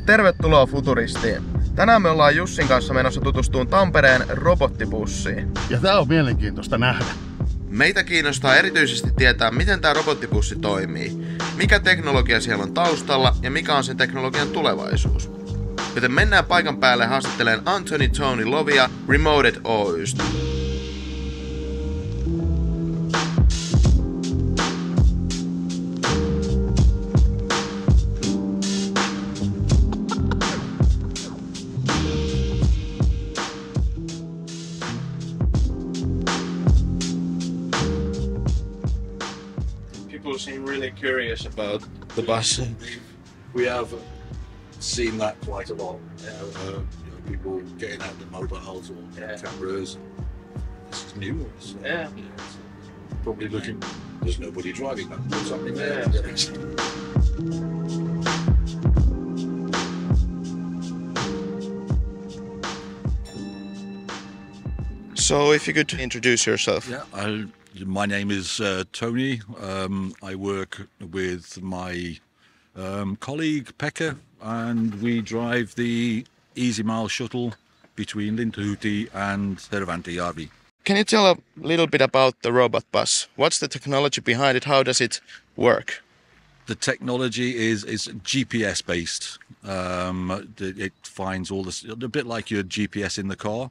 Tervetuloa Futuristiin. Tänään me ollaan Jussin kanssa menossa tutustumaan Tampereen Robottibussiin. Ja tää on mielenkiintoista nähdä. Meitä kiinnostaa erityisesti tietää, miten tämä robottibussi toimii, mikä teknologia siellä on taustalla ja mikä on sen teknologian tulevaisuus. Joten mennään paikan päälle haastattelemaan Anthony Tony Lovia Remoted Oystä. People seem really curious about the bus. We have seen that quite a lot. People getting out the mobiles or cameras. This is new. So, probably looking. There's nobody driving that. There's something there. So if you could introduce yourself. Yeah, my name is Tony. I work with my colleague Pekka, and we drive the Easy Mile shuttle between Lintuhuti and Tervantajärvi. Can you tell a little bit about the robot bus? What's the technology behind it? How does it work? The technology is GPS based. It finds all this, a bit like your GPS in the car,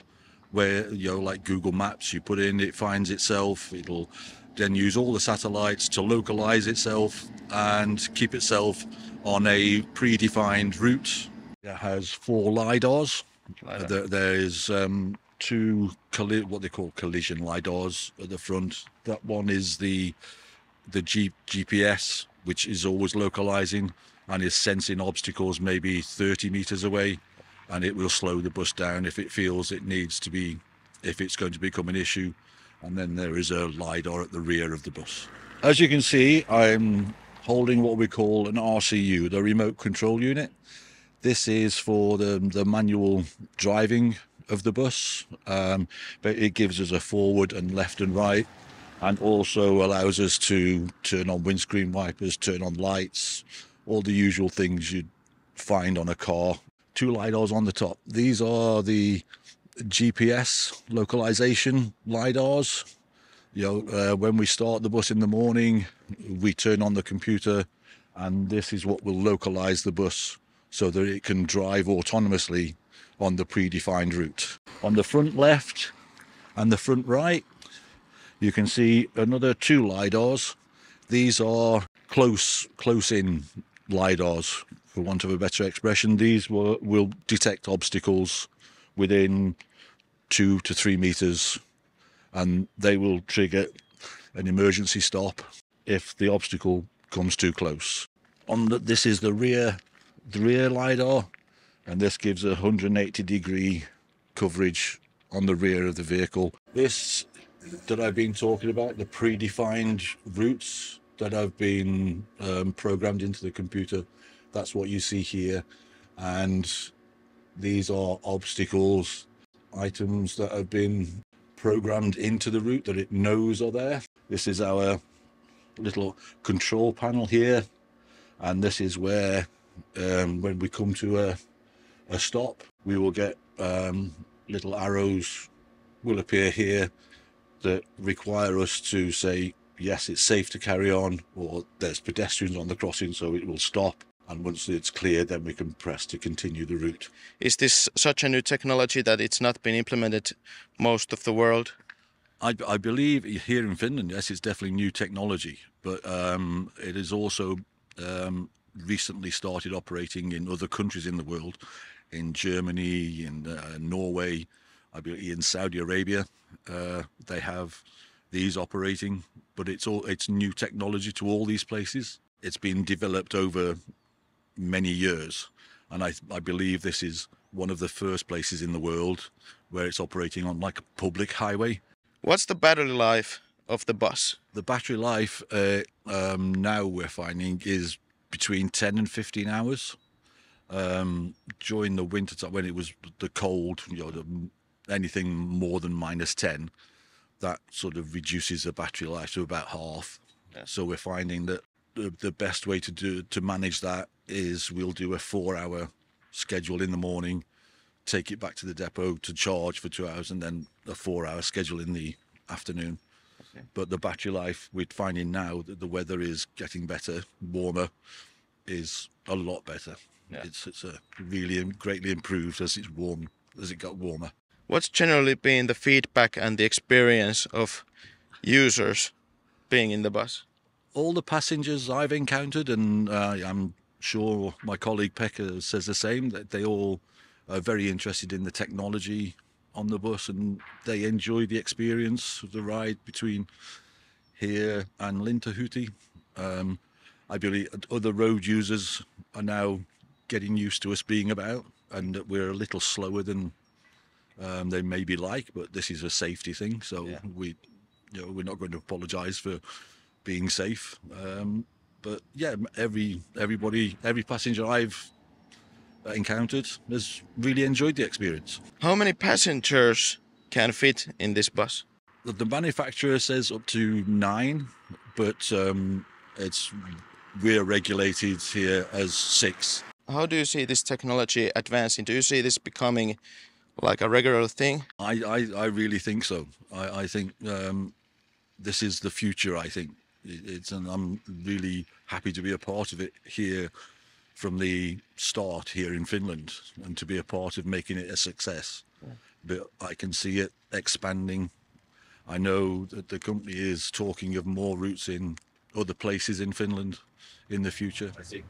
where like Google Maps, you put in, it finds itself. It'll then use all the satellites to localize itself and keep itself on a predefined route. It has 4 lidars. There's two what they call collision lidars at the front. That one is the GPS, which is always localizing and is sensing obstacles maybe 30 meters away, and it will slow the bus down if it feels it needs to be, if it's going to become an issue. And then there is a lidar at the rear of the bus. As you can see, I'm holding what we call an RCU, the remote control unit. This is for the manual driving of the bus, but it gives us a forward and left and right, and also allows us to turn on windscreen wipers, turn on lights, all the usual things you'd find on a car. 2 lidars on the top. These are the GPS localization lidars. When we start the bus in the morning, we turn on the computer, and this is what will localize the bus so that it can drive autonomously on the predefined route. On the front left and the front right, you can see another 2 lidars. These are close-in lidars, for want of a better expression. These will detect obstacles within 2 to 3 meters, and they will trigger an emergency stop if the obstacle comes too close. This is the rear lidar, and this gives a 180-degree coverage on the rear of the vehicle. This that I've been talking about, the predefined routes that have been programmed into the computer, that's what you see here. And these are obstacles, items that have been programmed into the route that it knows are there. This is our little control panel here, and this is where when we come to a stop, we will get little arrows will appear here that require us to say yes, it's safe to carry on, or there's pedestrians on the crossing, so it will stop. And once it's clear, then we can press to continue the route. Is this such a new technology that it's not been implemented most of the world? I believe here in Finland, yes, it's definitely new technology, but it is also recently started operating in other countries in the world, in Germany, in Norway, I believe in Saudi Arabia. They have these operating, but it's new technology to all these places. It's been developed over many years, and I believe this is one of the first places in the world where it's operating on like a public highway. What's the battery life of the bus? The battery life now we're finding is between 10 and 15 hours. During the winter time, when it was the cold, anything more than -10, that sort of reduces the battery life to about half. Yeah. So we're finding that the best way to manage that is we'll do a 4-hour schedule in the morning, take it back to the depot to charge for 2 hours, and then a 4-hour schedule in the afternoon. Okay. But the battery life, we're finding now that the weather is getting better, warmer, is a lot better. Yeah. It's really greatly improved as it got warmer. What's generally been the feedback and the experience of users being in the bus? All the passengers I've encountered, and I'm sure my colleague Pekka says the same, that they all are very interested in the technology on the bus, and they enjoy the experience of the ride between here and Lintahuti. I believe other road users are now getting used to us being about, and that we're a little slower than they maybe like, but this is a safety thing, so yeah. We're not going to apologise for being safe. But yeah, every passenger I've encountered has really enjoyed the experience. How many passengers can fit in this bus? The manufacturer says up to 9, but we're regulated here as 6. How do you see this technology advancing? Do you see this becoming like a regular thing? I really think so. I think this is the future, I think. And I'm really happy to be a part of it here from the start here in Finland, and to be a part of making it a success. Yeah. But I can see it expanding. I know that the company is talking of more routes in other places in Finland in the future. I think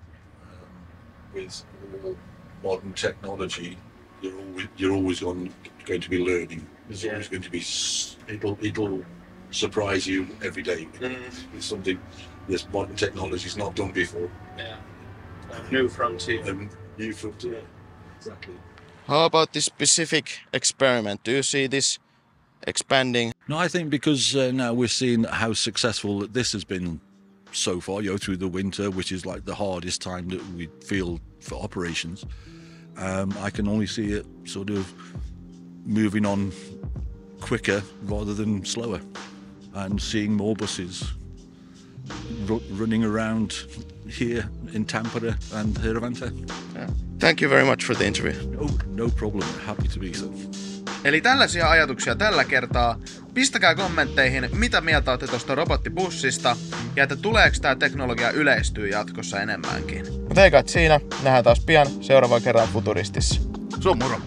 with all modern technology, you're always going to be learning. There's always going to be, it'll surprise you every day. It's something this modern technology's not done before. Yeah. New frontier. New frontier. Exactly. How about this specific experiment? Do you see this expanding? No, I think because now we're seeing how successful this has been so far, through the winter, which is like the hardest time that we feel for operations. I can only see it sort of moving on quicker rather than slower, and seeing more buses running around here in Tampere and Hervanta. Yeah. Thank you very much for the interview. No problem. Happy to be so. Eli tällaisia ajatuksia tällä kertaa. Pistäkää kommentteihin, mitä mieltä olette tuosta robottibussista, ja että tuleeko tämä teknologia yleistyy jatkossa enemmänkin. Mutta ei kai siinä. Nähdään taas pian seuraavan kerran Futuristissa. Se on moro.